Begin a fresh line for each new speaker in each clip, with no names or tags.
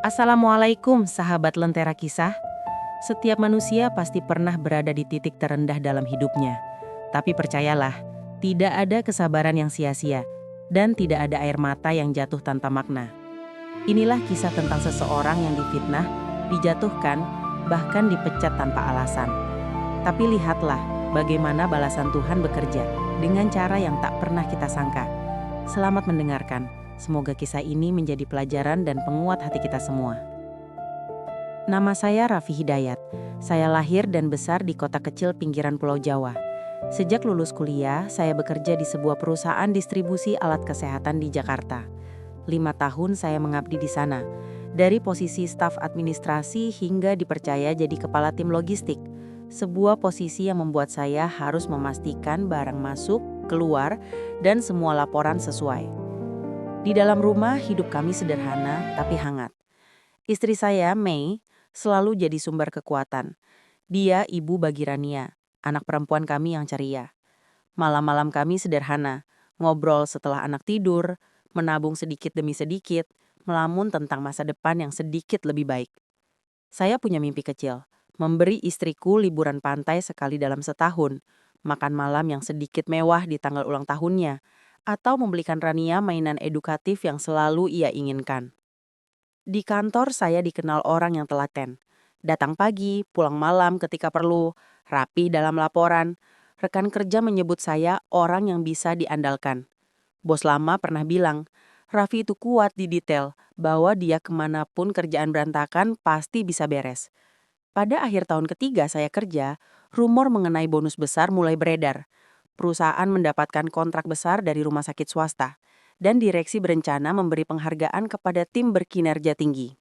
Assalamualaikum sahabat Lentera Kisah. Setiap manusia pasti pernah berada di titik terendah dalam hidupnya. Tapi percayalah, tidak ada kesabaran yang sia-sia dan tidak ada air mata yang jatuh tanpa makna. Inilah kisah tentang seseorang yang difitnah, dijatuhkan, bahkan dipecat tanpa alasan. Tapi lihatlah bagaimana balasan Tuhan bekerja dengan cara yang tak pernah kita sangka. Selamat mendengarkan. Semoga kisah ini menjadi pelajaran dan penguat hati kita semua. Nama saya Raffi Hidayat. Saya lahir dan besar di kota kecil pinggiran Pulau Jawa. Sejak lulus kuliah, saya bekerja di sebuah perusahaan distribusi alat kesehatan di Jakarta. 5 tahun saya mengabdi di sana. Dari posisi staf administrasi hingga dipercaya jadi kepala tim logistik. Sebuah posisi yang membuat saya harus memastikan barang masuk, keluar, dan semua laporan sesuai. Di dalam rumah, hidup kami sederhana tapi hangat. Istri saya, Mei, selalu jadi sumber kekuatan. Dia ibu bagi Rania, anak perempuan kami yang ceria. Malam-malam kami sederhana, ngobrol setelah anak tidur, menabung sedikit demi sedikit, melamun tentang masa depan yang sedikit lebih baik. Saya punya mimpi kecil, memberi istriku liburan pantai sekali dalam setahun, makan malam yang sedikit mewah di tanggal ulang tahunnya, atau membelikan Rania mainan edukatif yang selalu ia inginkan. Di kantor saya dikenal orang yang telaten. Datang pagi, pulang malam ketika perlu, rapi dalam laporan. Rekan kerja menyebut saya orang yang bisa diandalkan. Bos lama pernah bilang, Raffi itu kuat di detail, bahwa dia kemanapun kerjaan berantakan pasti bisa beres. Pada akhir tahun ketiga saya kerja, rumor mengenai bonus besar mulai beredar. Perusahaan mendapatkan kontrak besar dari rumah sakit swasta, dan direksi berencana memberi penghargaan kepada tim berkinerja tinggi.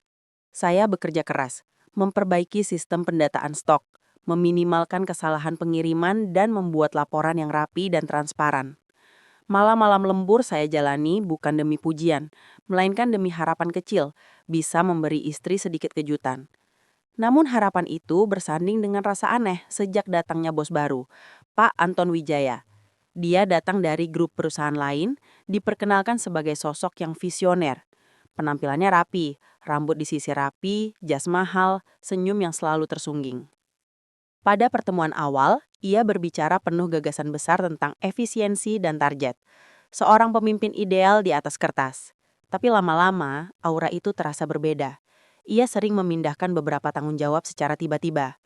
Saya bekerja keras, memperbaiki sistem pendataan stok, meminimalkan kesalahan pengiriman, dan membuat laporan yang rapi dan transparan. Malam-malam lembur saya jalani bukan demi pujian, melainkan demi harapan kecil, bisa memberi istri sedikit kejutan. Namun harapan itu bersanding dengan rasa aneh sejak datangnya bos baru, Pak Anton Wijaya. Dia datang dari grup perusahaan lain, diperkenalkan sebagai sosok yang visioner. Penampilannya rapi, rambut disisir rapi, jas mahal, senyum yang selalu tersungging. Pada pertemuan awal, ia berbicara penuh gagasan besar tentang efisiensi dan target. Seorang pemimpin ideal di atas kertas. Tapi lama-lama, aura itu terasa berbeda. Ia sering memindahkan beberapa tanggung jawab secara tiba-tiba.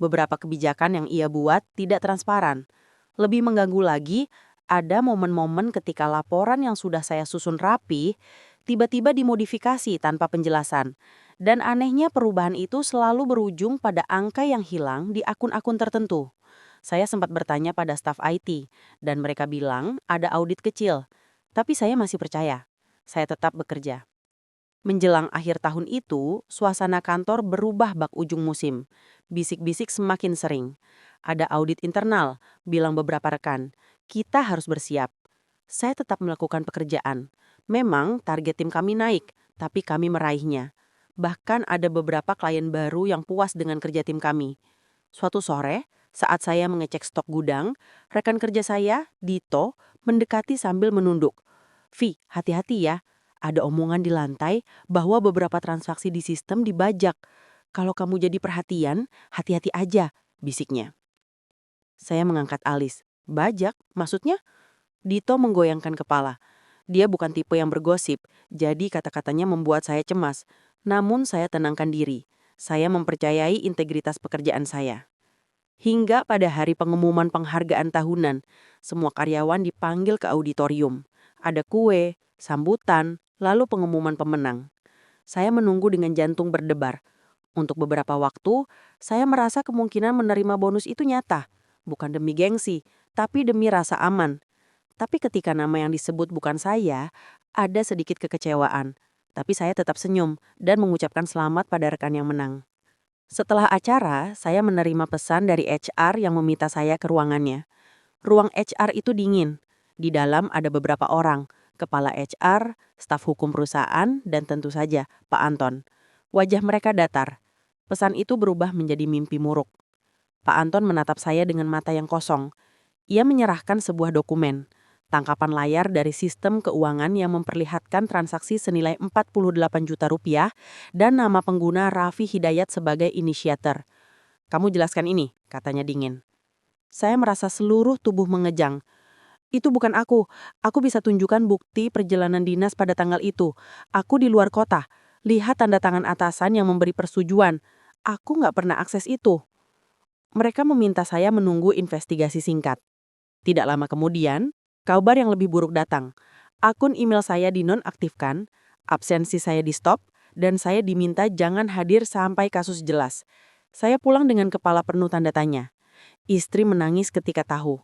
Beberapa kebijakan yang ia buat tidak transparan. Lebih mengganggu lagi, ada momen-momen ketika laporan yang sudah saya susun rapi, tiba-tiba dimodifikasi tanpa penjelasan. Dan anehnya perubahan itu selalu berujung pada angka yang hilang di akun-akun tertentu. Saya sempat bertanya pada staf IT, dan mereka bilang ada audit kecil. Tapi saya masih percaya. Saya tetap bekerja. Menjelang akhir tahun itu, suasana kantor berubah bak ujung musim. Bisik-bisik semakin sering. Ada audit internal, bilang beberapa rekan. Kita harus bersiap. Saya tetap melakukan pekerjaan. Memang target tim kami naik, tapi kami meraihnya. Bahkan ada beberapa klien baru yang puas dengan kerja tim kami. Suatu sore, saat saya mengecek stok gudang, rekan kerja saya, Dito, mendekati sambil menunduk. Vi, hati-hati ya. Ada omongan di lantai bahwa beberapa transaksi di sistem dibajak. Kalau kamu jadi perhatian, hati-hati aja, bisiknya. Saya mengangkat alis. Bajak? Maksudnya? Dito menggoyangkan kepala. Dia bukan tipe yang bergosip, jadi kata-katanya membuat saya cemas. Namun saya tenangkan diri. Saya mempercayai integritas pekerjaan saya. Hingga pada hari pengumuman penghargaan tahunan, semua karyawan dipanggil ke auditorium. Ada kue, sambutan, lalu pengumuman pemenang. Saya menunggu dengan jantung berdebar. Untuk beberapa waktu, saya merasa kemungkinan menerima bonus itu nyata. Bukan demi gengsi, tapi demi rasa aman. Tapi ketika nama yang disebut bukan saya, ada sedikit kekecewaan. Tapi saya tetap senyum dan mengucapkan selamat pada rekan yang menang. Setelah acara, saya menerima pesan dari HR yang meminta saya ke ruangannya. Ruang HR itu dingin. Di dalam ada beberapa orang, kepala HR, staf hukum perusahaan, dan tentu saja Pak Anton. Wajah mereka datar. Pesan itu berubah menjadi mimpi muruk. Pak Anton menatap saya dengan mata yang kosong. Ia menyerahkan sebuah dokumen. Tangkapan layar dari sistem keuangan yang memperlihatkan transaksi senilai 48 juta rupiah dan nama pengguna Raffi Hidayat sebagai inisiator. "Kamu jelaskan ini," katanya dingin. Saya merasa seluruh tubuh mengejang. "Itu bukan aku. Aku bisa tunjukkan bukti perjalanan dinas pada tanggal itu. Aku di luar kota. Lihat tanda tangan atasan yang memberi persetujuan. Aku nggak pernah akses itu." Mereka meminta saya menunggu investigasi singkat. Tidak lama kemudian, kabar yang lebih buruk datang. Akun email saya dinonaktifkan, absensi saya di-stop, dan saya diminta jangan hadir sampai kasus jelas. Saya pulang dengan kepala penuh tanda tanya. Istri menangis ketika tahu.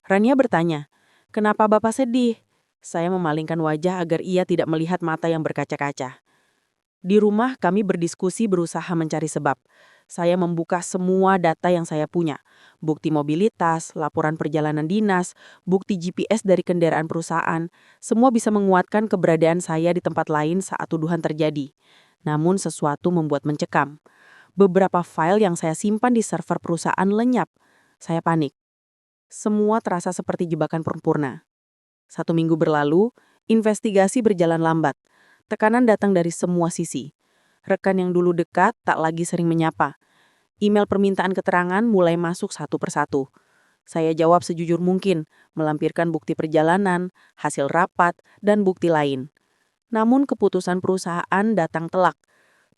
Rania bertanya, "Kenapa Bapak sedih?" Saya memalingkan wajah agar ia tidak melihat mata yang berkaca-kaca. Di rumah kami berdiskusi berusaha mencari sebab. Saya membuka semua data yang saya punya. Bukti mobilitas, laporan perjalanan dinas, bukti GPS dari kendaraan perusahaan. Semua bisa menguatkan keberadaan saya di tempat lain saat tuduhan terjadi. Namun sesuatu membuat mencekam. Beberapa file yang saya simpan di server perusahaan lenyap. Saya panik. Semua terasa seperti jebakan sempurna. 1 minggu berlalu, investigasi berjalan lambat. Tekanan datang dari semua sisi. Rekan yang dulu dekat tak lagi sering menyapa. Email permintaan keterangan mulai masuk satu persatu. Saya jawab sejujur mungkin, melampirkan bukti perjalanan, hasil rapat, dan bukti lain. Namun keputusan perusahaan datang telak.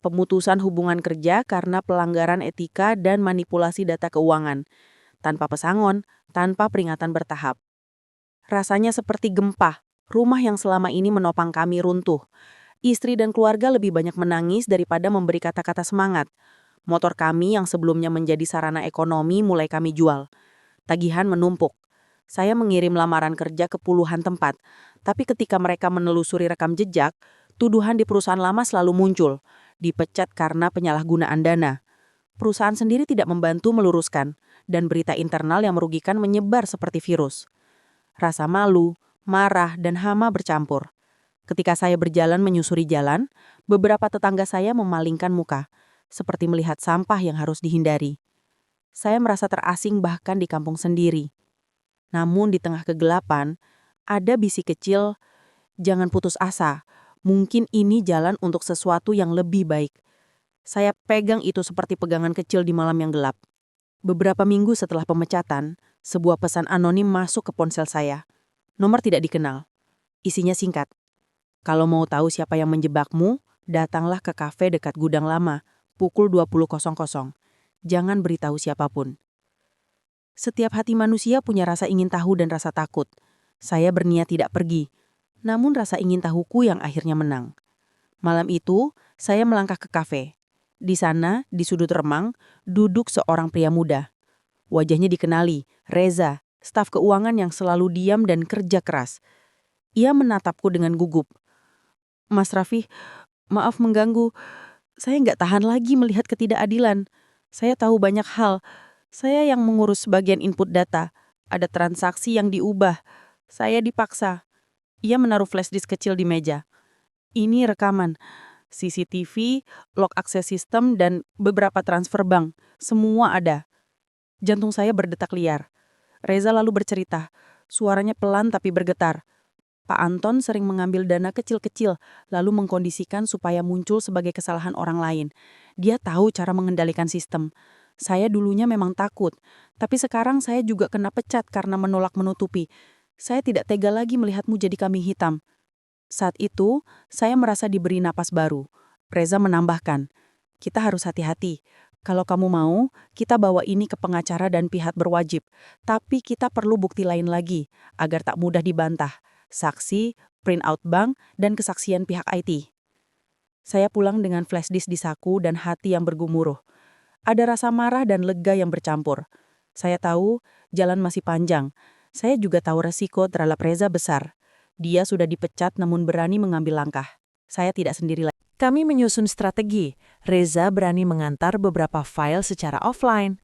Pemutusan hubungan kerja karena pelanggaran etika dan manipulasi data keuangan. Tanpa pesangon, tanpa peringatan bertahap. Rasanya seperti gempa. Rumah yang selama ini menopang kami runtuh. Istri dan keluarga lebih banyak menangis daripada memberi kata-kata semangat. Motor kami yang sebelumnya menjadi sarana ekonomi mulai kami jual. Tagihan menumpuk. Saya mengirim lamaran kerja ke puluhan tempat. Tapi ketika mereka menelusuri rekam jejak, tuduhan di perusahaan lama selalu muncul. Dipecat karena penyalahgunaan dana. Perusahaan sendiri tidak membantu meluruskan. Dan berita internal yang merugikan menyebar seperti virus. Rasa malu, marah, dan hama bercampur. Ketika saya berjalan menyusuri jalan, beberapa tetangga saya memalingkan muka, seperti melihat sampah yang harus dihindari. Saya merasa terasing bahkan di kampung sendiri. Namun di tengah kegelapan, ada bisik kecil, "Jangan putus asa, mungkin ini jalan untuk sesuatu yang lebih baik." Saya pegang itu seperti pegangan kecil di malam yang gelap. Beberapa minggu setelah pemecatan, sebuah pesan anonim masuk ke ponsel saya. Nomor tidak dikenal. Isinya singkat. "Kalau mau tahu siapa yang menjebakmu, datanglah ke kafe dekat gudang lama, pukul 20.00. Jangan beritahu siapapun." Setiap hati manusia punya rasa ingin tahu dan rasa takut. Saya berniat tidak pergi, namun rasa ingin tahuku yang akhirnya menang. Malam itu, saya melangkah ke kafe. Di sana, di sudut remang, duduk seorang pria muda. Wajahnya dikenali, Reza, staf keuangan yang selalu diam dan kerja keras. Ia menatapku dengan gugup. "Mas Raffi, maaf mengganggu. Saya nggak tahan lagi melihat ketidakadilan. Saya tahu banyak hal. Saya yang mengurus bagian input data. Ada transaksi yang diubah. Saya dipaksa." Ia menaruh flash disk kecil di meja. "Ini rekaman. CCTV, log akses sistem, dan beberapa transfer bank. Semua ada." Jantung saya berdetak liar. Reza lalu bercerita. Suaranya pelan tapi bergetar. Pak Anton sering mengambil dana kecil-kecil, lalu mengkondisikan supaya muncul sebagai kesalahan orang lain. Dia tahu cara mengendalikan sistem. Saya dulunya memang takut, tapi sekarang saya juga kena pecat karena menolak menutupi. Saya tidak tega lagi melihatmu jadi kambing hitam. Saat itu, saya merasa diberi napas baru. Reza menambahkan, "Kita harus hati-hati. Kalau kamu mau, kita bawa ini ke pengacara dan pihak berwajib. Tapi kita perlu bukti lain lagi, agar tak mudah dibantah. Saksi, print out bank, dan kesaksian pihak IT." Saya pulang dengan flash disk di saku dan hati yang bergumuruh. Ada rasa marah dan lega yang bercampur. Saya tahu jalan masih panjang. Saya juga tahu resiko terhadap Reza besar. Dia sudah dipecat namun berani mengambil langkah. Saya tidak sendiri lagi. Kami menyusun strategi. Reza berani mengantar beberapa file secara offline.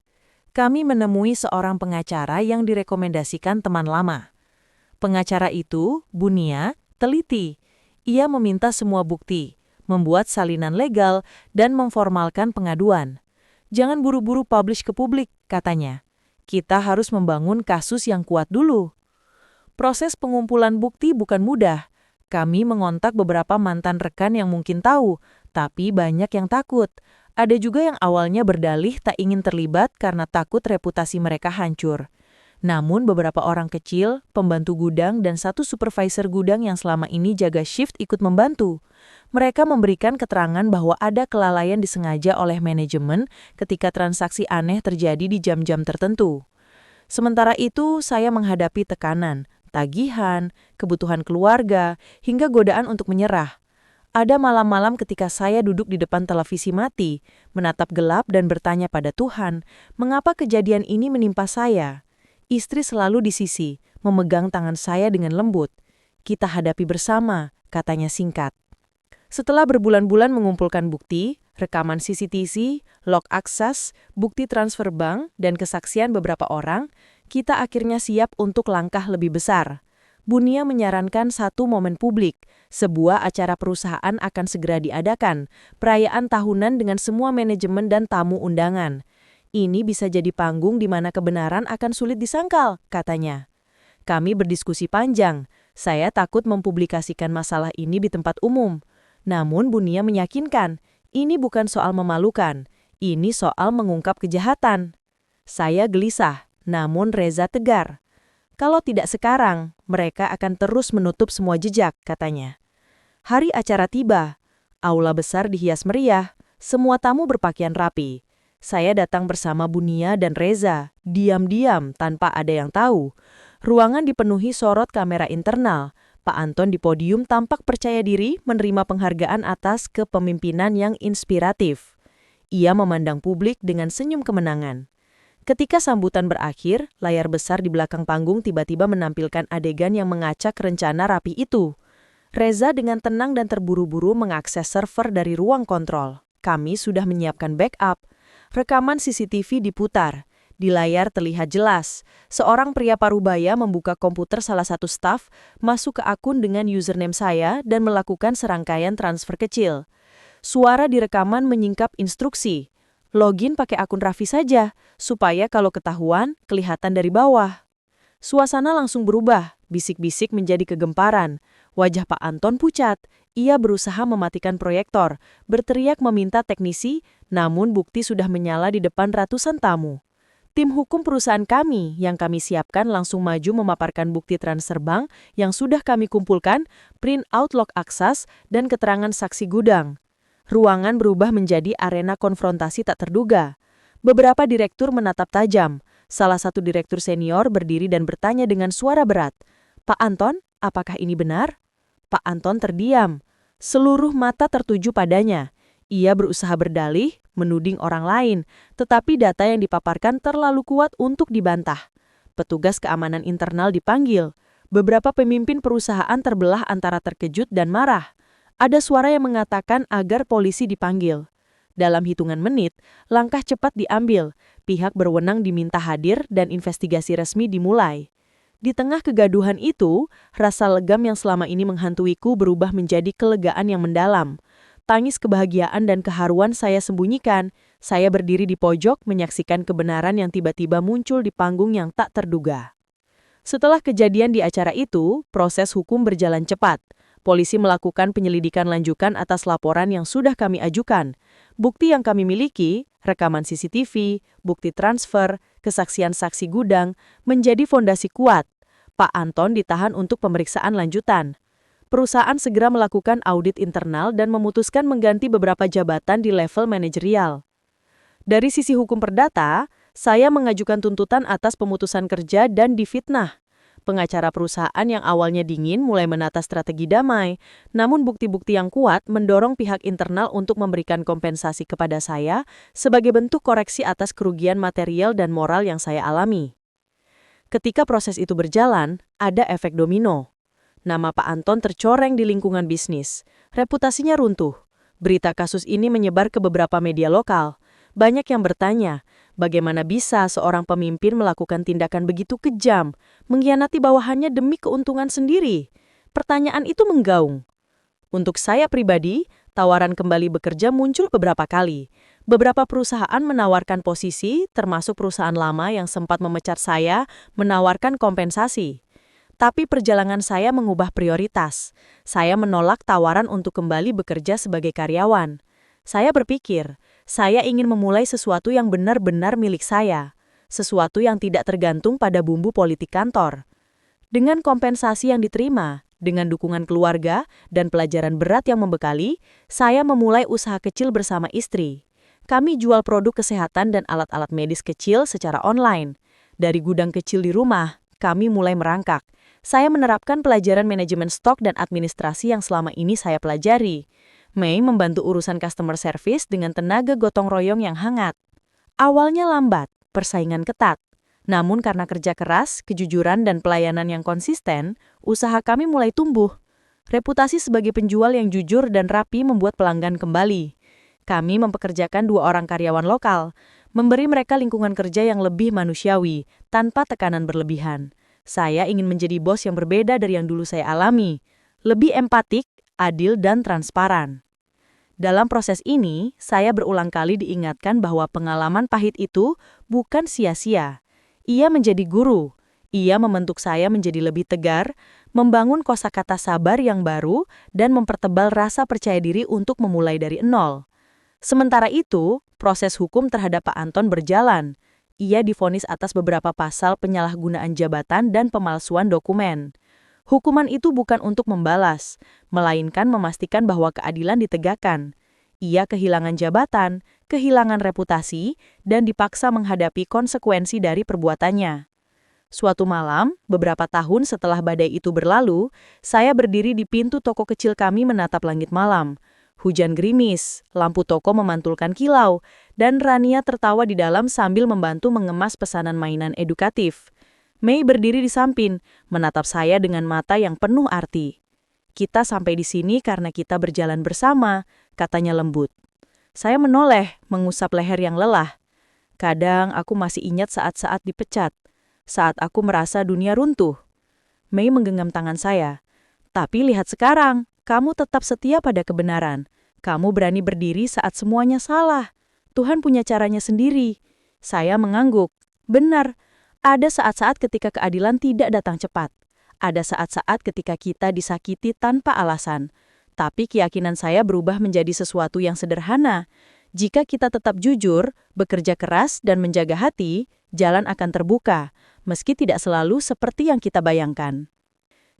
Kami menemui seorang pengacara yang direkomendasikan teman lama. Pengacara itu, Bunia, teliti. Ia meminta semua bukti, membuat salinan legal, dan memformalkan pengaduan. "Jangan buru-buru publish ke publik," katanya. "Kita harus membangun kasus yang kuat dulu."
Proses pengumpulan bukti bukan mudah. Kami mengontak beberapa mantan rekan yang mungkin tahu, tapi banyak yang takut. Ada juga yang awalnya berdalih tak ingin terlibat karena takut reputasi mereka hancur. Namun beberapa orang kecil, pembantu gudang, dan satu supervisor gudang yang selama ini jaga shift ikut membantu. Mereka memberikan keterangan bahwa ada kelalaian disengaja oleh manajemen ketika transaksi aneh terjadi di jam-jam tertentu. Sementara itu, saya menghadapi tekanan, tagihan, kebutuhan keluarga, hingga godaan untuk menyerah. Ada malam-malam ketika saya duduk di depan televisi mati, menatap gelap dan bertanya pada Tuhan, mengapa kejadian ini menimpa saya? Istri selalu di sisi, memegang tangan saya dengan lembut. Kita hadapi bersama, katanya singkat. Setelah berbulan-bulan mengumpulkan bukti, rekaman CCTV, log akses, bukti transfer bank, dan kesaksian beberapa orang, kita akhirnya siap untuk langkah lebih besar. Bunia menyarankan satu momen publik, sebuah acara perusahaan akan segera diadakan, perayaan tahunan dengan semua manajemen dan tamu undangan. Ini bisa jadi panggung di mana kebenaran akan sulit disangkal, katanya. Kami berdiskusi panjang. Saya takut mempublikasikan masalah ini di tempat umum. Namun Bunia meyakinkan, ini bukan soal memalukan, ini soal mengungkap kejahatan. Saya gelisah, namun Reza tegar. Kalau tidak sekarang, mereka akan terus menutup semua jejak, katanya. Hari acara tiba. Aula besar dihias meriah, semua tamu berpakaian rapi. Saya datang bersama Bunia dan Reza, diam-diam tanpa ada yang tahu. Ruangan dipenuhi sorot kamera internal. Pak Anton di podium tampak percaya diri menerima penghargaan atas kepemimpinan yang inspiratif. Ia memandang publik dengan senyum kemenangan. Ketika sambutan berakhir, layar besar di belakang panggung tiba-tiba menampilkan adegan yang mengacak rencana rapi itu. Reza dengan tenang dan terburu-buru mengakses server dari ruang kontrol. Kami sudah menyiapkan backup. Rekaman CCTV diputar. Di layar terlihat jelas, seorang pria parubaya membuka komputer salah satu staf, masuk ke akun dengan username saya dan melakukan serangkaian transfer kecil. Suara di rekaman menyingkap instruksi. Login pakai akun Raffi saja, supaya kalau ketahuan, kelihatan dari bawah. Suasana langsung berubah, bisik-bisik menjadi kegemparan. Wajah Pak Anton pucat. Ia berusaha mematikan proyektor, berteriak meminta teknisi, namun bukti sudah menyala di depan ratusan tamu. Tim hukum perusahaan kami yang kami siapkan langsung maju memaparkan bukti transfer bank yang sudah kami kumpulkan, print out log akses, dan keterangan saksi gudang. Ruangan berubah menjadi arena konfrontasi tak terduga. Beberapa direktur menatap tajam. Salah satu direktur senior berdiri dan bertanya dengan suara berat, "Pak Anton, apakah ini benar?" Pak Anton terdiam. Seluruh mata tertuju padanya. Ia berusaha berdalih, menuding orang lain, tetapi data yang dipaparkan terlalu kuat untuk dibantah. Petugas keamanan internal dipanggil. Beberapa pemimpin perusahaan terbelah antara terkejut dan marah. Ada suara yang mengatakan agar polisi dipanggil. Dalam hitungan menit, langkah cepat diambil. Pihak berwenang diminta hadir dan investigasi resmi dimulai. Di tengah kegaduhan itu, rasa legam yang selama ini menghantuiku berubah menjadi kelegaan yang mendalam. Tangis kebahagiaan dan keharuan saya sembunyikan. Saya berdiri di pojok menyaksikan kebenaran yang tiba-tiba muncul di panggung yang tak terduga. Setelah kejadian di acara itu, proses hukum berjalan cepat. Polisi melakukan penyelidikan lanjutan atas laporan yang sudah kami ajukan. Bukti yang kami miliki, rekaman CCTV, bukti transfer, kesaksian saksi gudang, menjadi fondasi kuat. Pak Anton ditahan untuk pemeriksaan lanjutan. Perusahaan segera melakukan audit internal dan memutuskan mengganti beberapa jabatan di level manajerial. Dari sisi hukum perdata, saya mengajukan tuntutan atas pemutusan kerja dan difitnah. Pengacara perusahaan yang awalnya dingin mulai menata strategi damai, namun bukti-bukti yang kuat mendorong pihak internal untuk memberikan kompensasi kepada saya sebagai bentuk koreksi atas kerugian material dan moral yang saya alami. Ketika proses itu berjalan, ada efek domino. Nama Pak Anton tercoreng di lingkungan bisnis. Reputasinya runtuh. Berita kasus ini menyebar ke beberapa media lokal. Banyak yang bertanya, bagaimana bisa seorang pemimpin melakukan tindakan begitu kejam, mengkhianati bawahannya demi keuntungan sendiri? Pertanyaan itu menggaung. Untuk saya pribadi, tawaran kembali bekerja muncul beberapa kali. Beberapa perusahaan menawarkan posisi, termasuk perusahaan lama yang sempat memecat saya, menawarkan kompensasi. Tapi perjalanan saya mengubah prioritas. Saya menolak tawaran untuk kembali bekerja sebagai karyawan. Saya berpikir, saya ingin memulai sesuatu yang benar-benar milik saya. Sesuatu yang tidak tergantung pada bumbu politik kantor. Dengan kompensasi yang diterima, dengan dukungan keluarga, dan pelajaran berat yang membekali, saya memulai usaha kecil bersama istri. Kami jual produk kesehatan dan alat-alat medis kecil secara online. Dari gudang kecil di rumah, kami mulai merangkak. Saya menerapkan pelajaran manajemen stok dan administrasi yang selama ini saya pelajari. Mei membantu urusan customer service dengan tenaga gotong royong yang hangat. Awalnya lambat, persaingan ketat. Namun karena kerja keras, kejujuran, dan pelayanan yang konsisten, usaha kami mulai tumbuh. Reputasi sebagai penjual yang jujur dan rapi membuat pelanggan kembali. Kami mempekerjakan 2 orang karyawan lokal, memberi mereka lingkungan kerja yang lebih manusiawi, tanpa tekanan berlebihan. Saya ingin menjadi bos yang berbeda dari yang dulu saya alami, lebih empatik, adil, dan transparan. Dalam proses ini, saya berulang kali diingatkan bahwa pengalaman pahit itu bukan sia-sia. Ia menjadi guru. Ia membentuk saya menjadi lebih tegar, membangun kosakata sabar yang baru, dan mempertebal rasa percaya diri untuk memulai dari nol. Sementara itu, proses hukum terhadap Pak Anton berjalan. Ia divonis atas beberapa pasal penyalahgunaan jabatan dan pemalsuan dokumen. Hukuman itu bukan untuk membalas, melainkan memastikan bahwa keadilan ditegakkan. Ia kehilangan jabatan, kehilangan reputasi, dan dipaksa menghadapi konsekuensi dari perbuatannya. Suatu malam, beberapa tahun setelah badai itu berlalu, saya berdiri di pintu toko kecil kami menatap langit malam. Hujan gerimis, lampu toko memantulkan kilau, dan Rania tertawa di dalam sambil membantu mengemas pesanan mainan edukatif. Mei berdiri di samping, menatap saya dengan mata yang penuh arti. "Kita sampai di sini karena kita berjalan bersama," katanya lembut. Saya menoleh, mengusap leher yang lelah. Kadang aku masih ingat saat-saat dipecat, saat aku merasa dunia runtuh. Mei menggenggam tangan saya. "Tapi lihat sekarang, kamu tetap setia pada kebenaran. Kamu berani berdiri saat semuanya salah. Tuhan punya caranya sendiri." Saya mengangguk. Benar, ada saat-saat ketika keadilan tidak datang cepat. Ada saat-saat ketika kita disakiti tanpa alasan. Tapi keyakinan saya berubah menjadi sesuatu yang sederhana. Jika kita tetap jujur, bekerja keras, dan menjaga hati, jalan akan terbuka, meski tidak selalu seperti yang kita bayangkan.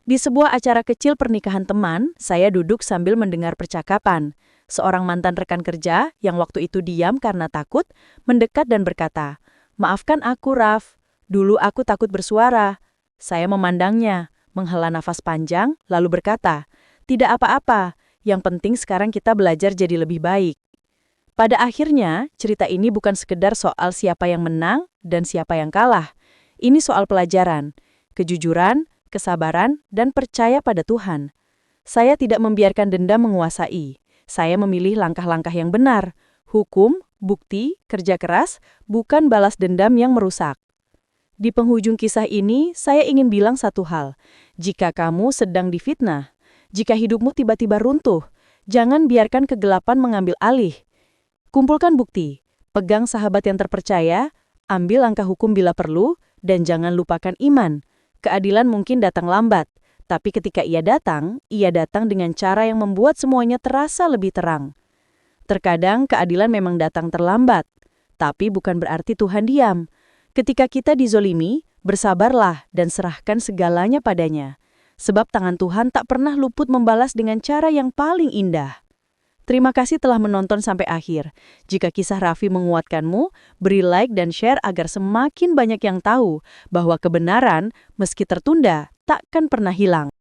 Di sebuah acara kecil pernikahan teman, saya duduk sambil mendengar percakapan. Seorang mantan rekan kerja, yang waktu itu diam karena takut, mendekat dan berkata, "Maafkan aku, Raf. Dulu aku takut bersuara." Saya memandangnya, menghela nafas panjang, lalu berkata, "Tidak apa-apa, yang penting sekarang kita belajar jadi lebih baik." Pada akhirnya, cerita ini bukan sekedar soal siapa yang menang dan siapa yang kalah. Ini soal pelajaran, kejujuran, kesabaran, dan percaya pada Tuhan. Saya tidak membiarkan dendam menguasai. Saya memilih langkah-langkah yang benar. Hukum, bukti, kerja keras, bukan balas dendam yang merusak. Di penghujung kisah ini, saya ingin bilang satu hal. Jika kamu sedang difitnah, jika hidupmu tiba-tiba runtuh, jangan biarkan kegelapan mengambil alih. Kumpulkan bukti, pegang sahabat yang terpercaya, ambil langkah hukum bila perlu, dan jangan lupakan iman. Keadilan mungkin datang lambat, tapi ketika ia datang dengan cara yang membuat semuanya terasa lebih terang. Terkadang keadilan memang datang terlambat, tapi bukan berarti Tuhan diam. Ketika kita dizolimi, bersabarlah dan serahkan segalanya padanya. Sebab tangan Tuhan tak pernah luput membalas dengan cara yang paling indah. Terima kasih telah menonton sampai akhir. Jika kisah Raffi menguatkanmu, beri like dan share agar semakin banyak yang tahu bahwa kebenaran, meski tertunda, takkan pernah hilang.